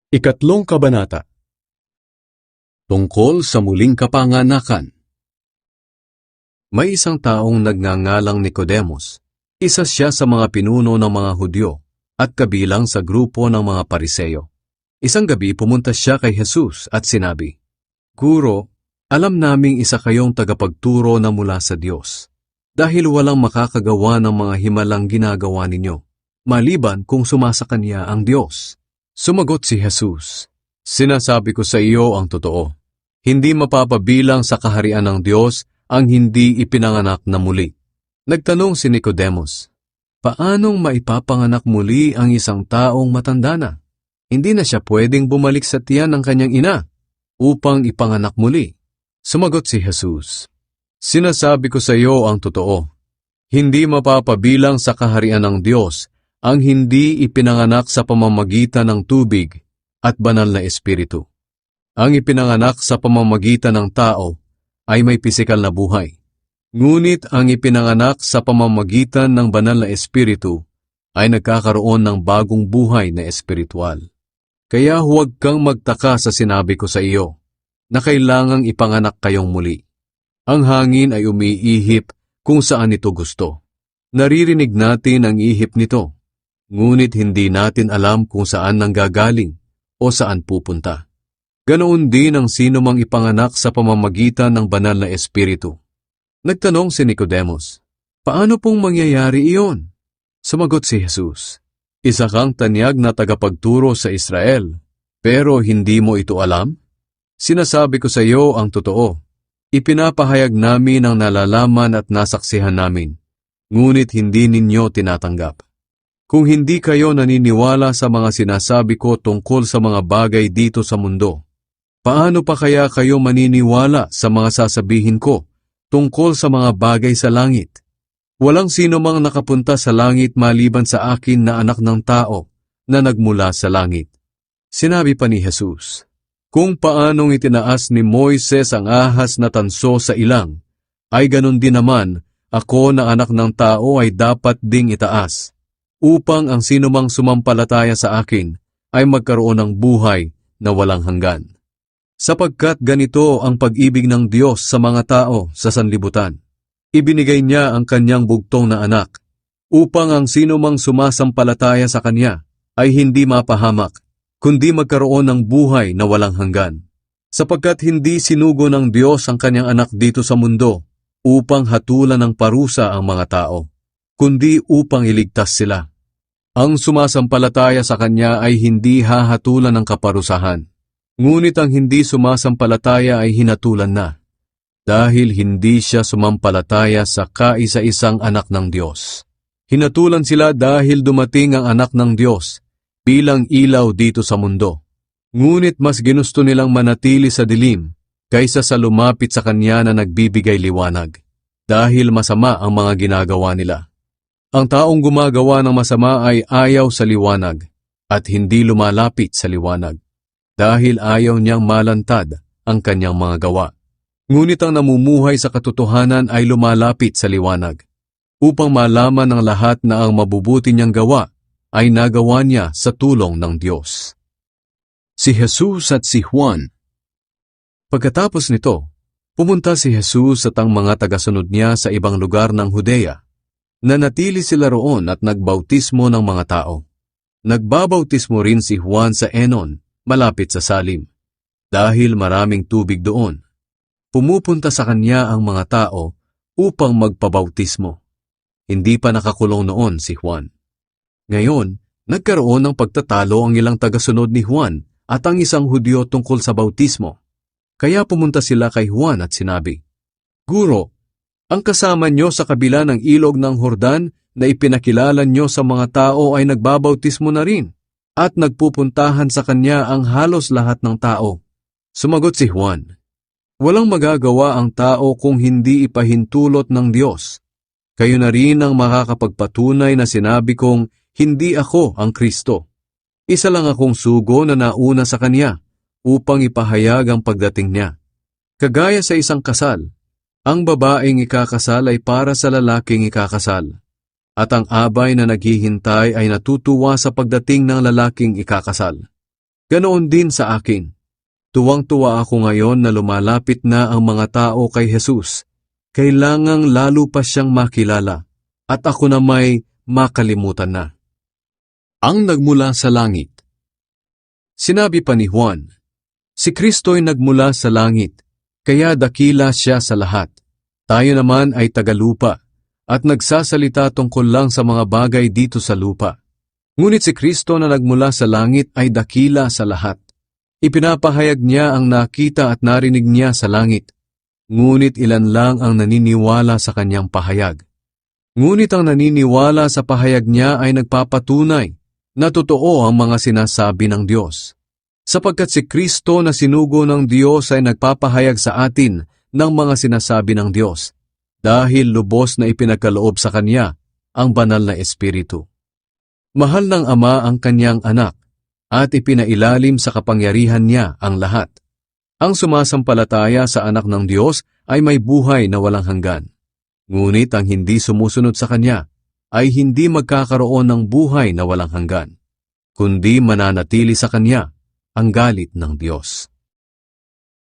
Ikatlong kabanata. Tungkol sa muling kapanganakan. May isang taong nagngangalang Nicodemus. Isa siya sa mga pinuno ng mga Hudyo at kabilang sa grupo ng mga Pariseo. Isang gabi pumunta siya kay Jesus at sinabi, "Guro, alam naming isa kayong tagapagturo na mula sa Diyos, dahil walang makakagawa ng mga himalang ginagawa ninyo, maliban kung sumasa Kanya ang Diyos." Sumagot si Jesus, "Sinasabi ko sa iyo ang totoo. Hindi mapapabilang sa kaharian ng Diyos ang hindi ipinanganak na muli." Nagtanong si Nicodemus, "Paanong maipapanganak muli ang isang taong matanda na? Hindi na siya pwedeng bumalik sa tiyan ng kanyang ina upang ipanganak muli?" Sumagot si Jesus, "Sinasabi ko sa iyo ang totoo. Hindi mapapabilang sa kaharian ng Diyos ang hindi ipinanganak sa pamamagitan ng tubig at banal na espiritu. Ang ipinanganak sa pamamagitan ng tao ay may pisikal na buhay. Ngunit ang ipinanganak sa pamamagitan ng banal na espiritu ay nagkakaroon ng bagong buhay na espiritual. Kaya huwag kang magtaka sa sinabi ko sa iyo, na kailangang ipanganak kayong muli. Ang hangin ay umiihip kung saan ito gusto. Naririnig natin ang ihip nito, ngunit hindi natin alam kung saan nanggagaling o saan pupunta. Ganoon din ang sino mang ipanganak sa pamamagitan ng banal na espiritu." Nagtanong si Nicodemus, "Paano pong mangyayari iyon?" Sumagot si Jesus, "Isa kang tanyag na tagapagturo sa Israel, pero hindi mo ito alam? Sinasabi ko sa iyo ang totoo. Ipinapahayag namin ang nalalaman at nasaksihan namin, ngunit hindi ninyo tinatanggap. Kung hindi kayo naniniwala sa mga sinasabi ko tungkol sa mga bagay dito sa mundo, paano pa kaya kayo maniniwala sa mga sasabihin ko tungkol sa mga bagay sa langit? Walang sino mang nakapunta sa langit maliban sa akin na anak ng tao na nagmula sa langit." Sinabi pa ni Jesus, "Kung paanong itinaas ni Moises ang ahas na tanso sa ilang, ay ganon din naman ako na anak ng tao ay dapat ding itaas, upang ang sinumang sumampalataya sa akin ay magkaroon ng buhay na walang hanggan. Sapagkat ganito ang pag-ibig ng Diyos sa mga tao sa sanlibutan. Ibinigay niya ang kanyang bugtong na anak, upang ang sinumang sumasampalataya sa kanya ay hindi mapahamak, kundi magkaroon ng buhay na walang hanggan. Sapagkat hindi sinugo ng Diyos ang kanyang anak dito sa mundo upang hatulan ng parusa ang mga tao, kundi upang iligtas sila. Ang sumasampalataya sa Kanya ay hindi hahatulan ng kaparusahan, ngunit ang hindi sumasampalataya ay hinatulan na, dahil hindi siya sumampalataya sa kaisa-isang anak ng Diyos. Hinatulan sila dahil dumating ang anak ng Diyos bilang ilaw dito sa mundo, ngunit mas ginusto nilang manatili sa dilim kaysa sa lumapit sa Kanya na nagbibigay liwanag, dahil masama ang mga ginagawa nila. Ang taong gumagawa ng masama ay ayaw sa liwanag at hindi lumalapit sa liwanag, dahil ayaw niyang malantad ang kanyang mga gawa. Ngunit ang namumuhay sa katotohanan ay lumalapit sa liwanag, upang malaman ng lahat na ang mabubuti niyang gawa ay nagawa niya sa tulong ng Diyos." Si Jesus at si Juan. Pagkatapos nito, pumunta si Jesus at ang mga tagasunod niya sa ibang lugar ng Judea. Nanatili sila roon at nagbautismo ng mga tao. Nagbabautismo rin si Juan sa Enon, malapit sa Salim, dahil maraming tubig doon. Pumupunta sa kanya ang mga tao upang magpabautismo. Hindi pa nakakulong noon si Juan. Ngayon, nagkaroon ng pagtatalo ang ilang tagasunod ni Juan at ang isang Hudyo tungkol sa bautismo. Kaya pumunta sila kay Juan at sinabi, "Guro, ang kasama nyo sa kabila ng ilog ng Jordan na ipinakilala nyo sa mga tao ay nagbabautismo na rin, at nagpupuntahan sa kanya ang halos lahat ng tao." Sumagot si Juan, "Walang magagawa ang tao kung hindi ipahintulot ng Diyos. Kayo na rin ang makakapagpatunay na sinabi kong hindi ako ang Kristo. Isa lang akong sugo na nauna sa kanya upang ipahayag ang pagdating niya. Kagaya sa isang kasal, ang babaeng ikakasal ay para sa lalaking ikakasal, at ang abay na naghihintay ay natutuwa sa pagdating ng lalaking ikakasal. Ganoon din sa akin. Tuwang-tuwa ako ngayon na lumalapit na ang mga tao kay Jesus. Kailangang lalo pa siyang makilala at ako na may makalimutan na. Ang nagmula sa langit. Sinabi pa ni Juan, si Kristo'y nagmula sa langit, kaya dakila siya sa lahat. Tayo naman ay tagalupa at nagsasalita tungkol lang sa mga bagay dito sa lupa. Ngunit si Kristo na nagmula sa langit ay dakila sa lahat. Ipinapahayag niya ang nakita at narinig niya sa langit. Ngunit ilan lang ang naniniwala sa kanyang pahayag. Ngunit ang naniniwala sa pahayag niya ay nagpapatunay na totoo ang mga sinasabi ng Diyos. Sapagkat si Kristo na sinugo ng Diyos ay nagpapahayag sa atin ng mga sinasabi ng Diyos, dahil lubos na ipinagkaloob sa Kanya ang banal na Espiritu. Mahal ng Ama ang Kanyang anak, at ipinailalim sa kapangyarihan niya ang lahat. Ang sumasampalataya sa anak ng Diyos ay may buhay na walang hanggan. Ngunit ang hindi sumusunod sa Kanya ay hindi magkakaroon ng buhay na walang hanggan, kundi mananatili sa Kanya ang galit ng Diyos.